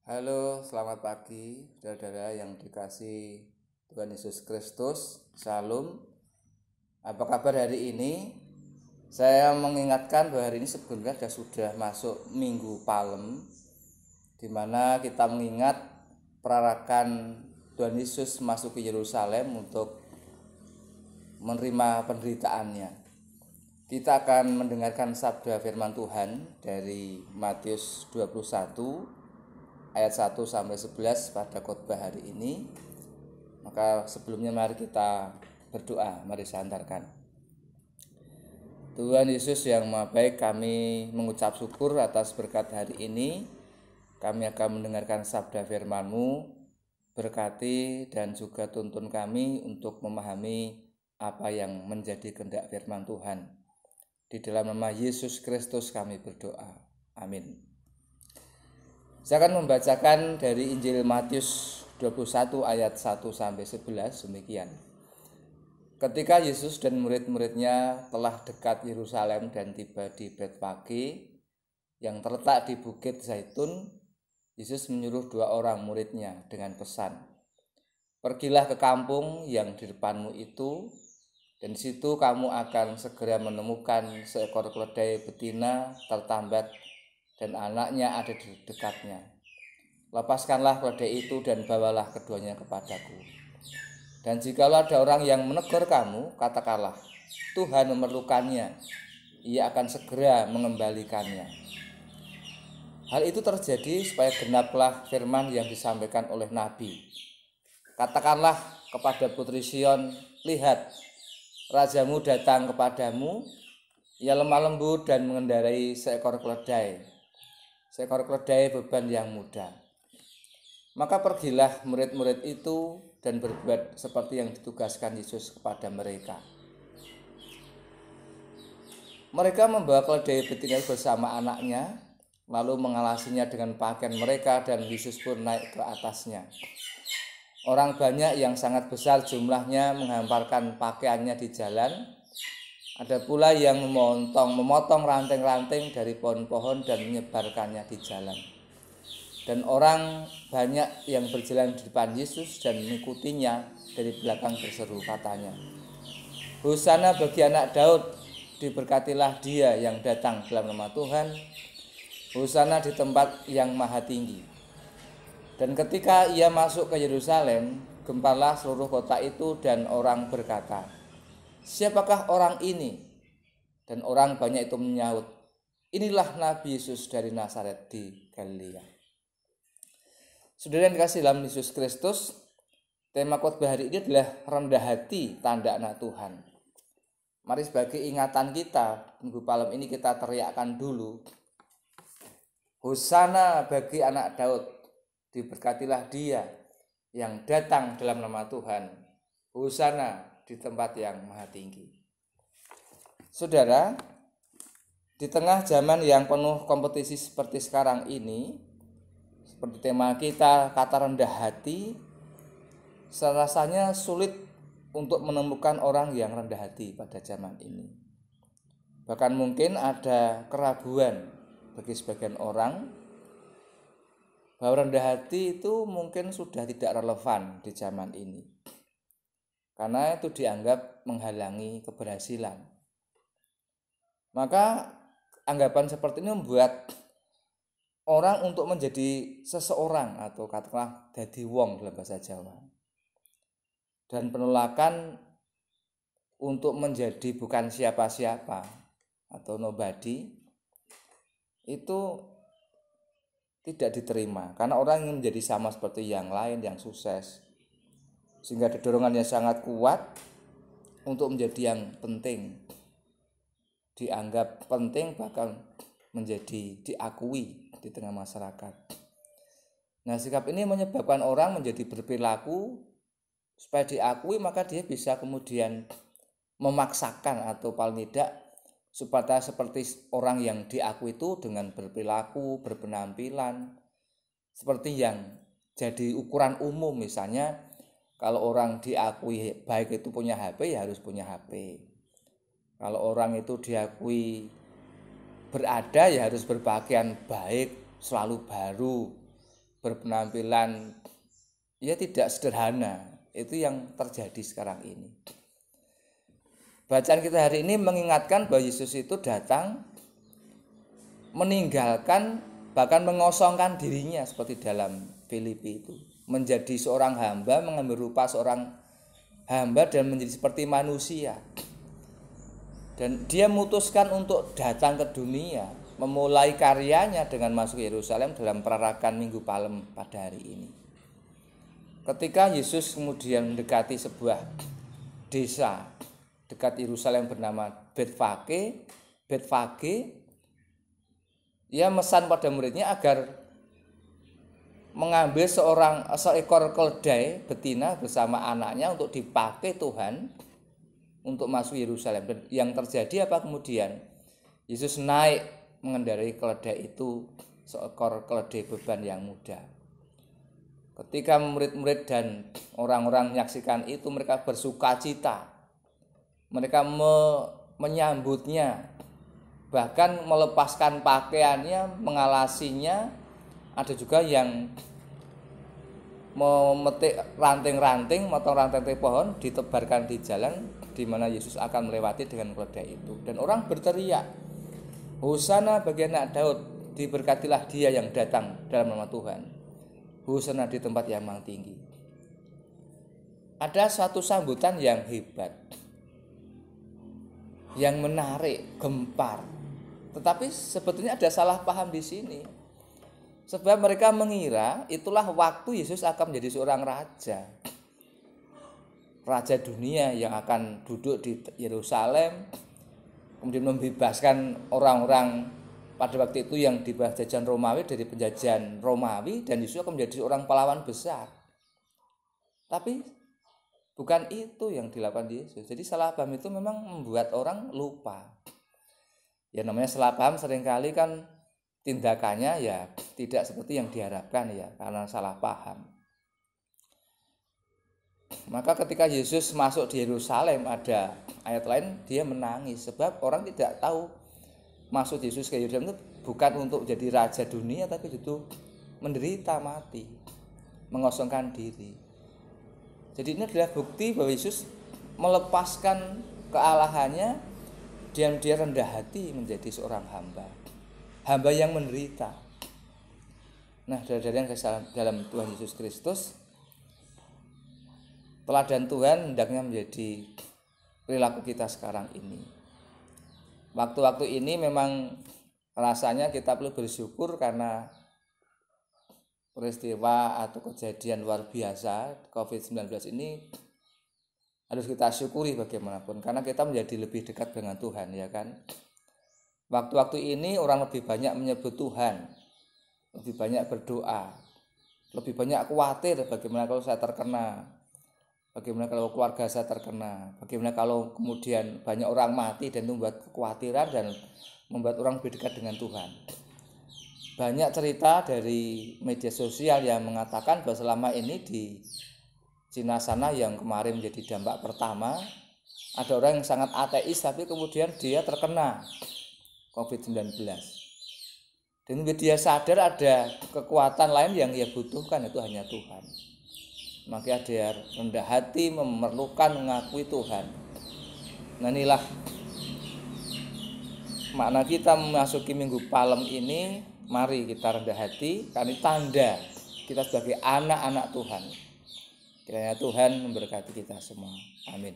Halo, selamat pagi, saudara-saudara yang dikasih Tuhan Yesus Kristus. Shalom. Apa kabar hari ini? Saya mengingatkan bahwa hari ini sebetulnya sudah masuk Minggu Palem, di mana kita mengingat perarakan Tuhan Yesus masuk ke Yerusalem untuk menerima penderitaannya. Kita akan mendengarkan sabda firman Tuhan dari Matius 21 ayat 1 sampai 11 pada khotbah hari ini. Maka sebelumnya mari kita berdoa, mari saya antarkan. Tuhan Yesus yang Maha Baik, kami mengucap syukur atas berkat hari ini. Kami akan mendengarkan sabda firman-Mu. Berkati dan juga tuntun kami untuk memahami apa yang menjadi kehendak firman Tuhan. Di dalam nama Yesus Kristus kami berdoa. Amin. Saya akan membacakan dari Injil Matius 21 ayat 1 sampai 11 demikian. Ketika Yesus dan murid-muridnya telah dekat Yerusalem dan tiba di Betfage yang terletak di Bukit Zaitun, Yesus menyuruh 2 orang muridnya dengan pesan, "Pergilah ke kampung yang di depanmu itu, dan di situ kamu akan segera menemukan seekor keledai betina tertambat dan anaknya ada di dekatnya. Lepaskanlah keledai itu dan bawalah keduanya kepadaku. Dan jikalau ada orang yang menegur kamu, katakanlah, Tuhan memerlukannya, ia akan segera mengembalikannya." Hal itu terjadi supaya genaplah firman yang disampaikan oleh Nabi. "Katakanlah kepada putri Sion, lihat, rajamu datang kepadamu, ia lemah lembut dan mengendarai seekor keledai beban yang mudah." Maka pergilah murid-murid itu dan berbuat seperti yang ditugaskan Yesus kepada mereka. Mereka membawa keledai betina bersama anaknya, lalu mengalasinya dengan pakaian mereka, dan Yesus pun naik ke atasnya. Orang banyak yang sangat besar jumlahnya menghamparkan pakaiannya di jalan. Ada pula yang memotong ranting-ranting dari pohon-pohon dan menyebarkannya di jalan. Dan orang banyak yang berjalan di depan Yesus dan mengikutinya dari belakang berseru, katanya, "Hosana bagi anak Daud, diberkatilah dia yang datang dalam nama Tuhan, Hosana di tempat yang maha tinggi." Dan ketika ia masuk ke Yerusalem, gemparlah seluruh kota itu, dan orang berkata, "Siapakah orang ini?" Dan orang banyak itu menyahut, "Inilah Nabi Yesus dari Nazaret di Galilea." Saudara yang dikasihi dalam Yesus Kristus, tema khotbah hari ini adalah rendah hati tanda anak Tuhan. Mari sebagai ingatan kita, Minggu Palem ini kita teriakkan dulu, "Hosana bagi anak Daud, diberkatilah dia yang datang dalam nama Tuhan, Hosana di tempat yang maha tinggi." Saudara, di tengah zaman yang penuh kompetisi seperti sekarang ini, seperti tema kita, kata rendah hati, rasanya sulit untuk menemukan orang yang rendah hati pada zaman ini. Bahkan mungkin ada keraguan bagi sebagian orang bahwa rendah hati itu mungkin sudah tidak relevan di zaman ini, karena itu dianggap menghalangi keberhasilan. Maka anggapan seperti ini membuat orang untuk menjadi seseorang, atau katakanlah dadi wong dalam bahasa Jawa, dan penolakan untuk menjadi bukan siapa-siapa atau nobody itu tidak diterima, karena orang ingin menjadi sama seperti yang lain yang sukses, sehingga ada dorongan yang sangat kuat untuk menjadi yang penting, dianggap penting, bahkan menjadi diakui di tengah masyarakat. Nah, sikap ini menyebabkan orang menjadi berperilaku supaya diakui, maka dia bisa kemudian memaksakan atau paling tidak supaya seperti orang yang diakui itu dengan berperilaku, berpenampilan seperti yang jadi ukuran umum. Misalnya kalau orang diakui baik itu punya HP, ya harus punya HP. Kalau orang itu diakui berada, ya harus berpakaian baik, selalu baru, berpenampilan ya tidak sederhana. Itu yang terjadi sekarang ini. Bacaan kita hari ini mengingatkan bahwa Yesus itu datang meninggalkan, bahkan mengosongkan dirinya seperti dalam Filipi itu. Menjadi seorang hamba, mengambil rupa seorang hamba dan menjadi seperti manusia. Dan dia memutuskan untuk datang ke dunia, memulai karyanya dengan masuk Yerusalem dalam perarakan Minggu Palem pada hari ini. Ketika Yesus kemudian mendekati sebuah desa dekat Yerusalem bernama Betfage, ia mesan pada muridnya agar mengambil seekor keledai betina bersama anaknya untuk dipakai Tuhan untuk masuk Yerusalem. Dan yang terjadi apa kemudian? Yesus naik mengendarai keledai itu, seekor keledai beban yang muda. Ketika murid-murid dan orang-orang menyaksikan itu, mereka bersuka cita. Mereka menyambutnya, bahkan melepaskan pakaiannya, mengalasinya. Ada juga yang memetik ranting-ranting, motong ranting pohon, ditebarkan di jalan di mana Yesus akan melewati dengan keledai itu. Dan orang berteriak, Hosana bagi anak Daud, diberkatilah dia yang datang dalam nama Tuhan. Hosana di tempat yang tinggi. Ada satu sambutan yang hebat, yang menarik, gempar. Tetapi sebetulnya ada salah paham di sini. Sebab mereka mengira itulah waktu Yesus akan menjadi seorang raja. Raja dunia yang akan duduk di Yerusalem, kemudian membebaskan orang-orang pada waktu itu yang di bawah jajahan Romawi dari penjajahan Romawi, dan Yesus akan menjadi seorang pahlawan besar. Tapi bukan itu yang dilakukan Yesus. Jadi salah paham itu memang membuat orang lupa. Ya namanya salah paham seringkali kan tindakannya ya tidak seperti yang diharapkan ya, karena salah paham. Maka ketika Yesus masuk di Yerusalem, ada ayat lain, dia menangis sebab orang tidak tahu maksud Yesus ke Yerusalem itu bukan untuk jadi raja dunia, tapi itu menderita mati, mengosongkan diri. Jadi ini adalah bukti bahwa Yesus melepaskan kealahannya dan dia rendah hati menjadi seorang hamba yang menderita. Nah, saudara yang dalam Tuhan Yesus Kristus, teladan Tuhan hendaknya menjadi perilaku kita sekarang ini. Waktu-waktu ini memang rasanya kita perlu bersyukur karena peristiwa atau kejadian luar biasa COVID-19 ini harus kita syukuri bagaimanapun, karena kita menjadi lebih dekat dengan Tuhan, ya kan. Waktu-waktu ini orang lebih banyak menyebut Tuhan, lebih banyak berdoa, lebih banyak khawatir bagaimana kalau saya terkena, bagaimana kalau keluarga saya terkena, bagaimana kalau kemudian banyak orang mati, dan itu membuat kekhawatiran dan membuat orang lebih dekat dengan Tuhan. Banyak cerita dari media sosial yang mengatakan bahwa selama ini di Cina sana yang kemarin menjadi dampak pertama, ada orang yang sangat ateis tapi kemudian dia terkena COVID-19. Dan dia sadar ada kekuatan lain yang dia butuhkan, itu hanya Tuhan. Maka dia rendah hati, memerlukan, mengakui Tuhan. Nah, inilah makna kita memasuki Minggu Palem ini. Mari kita rendah hati, karena tanda kita sebagai anak-anak Tuhan. Kiranya Tuhan memberkati kita semua. Amin.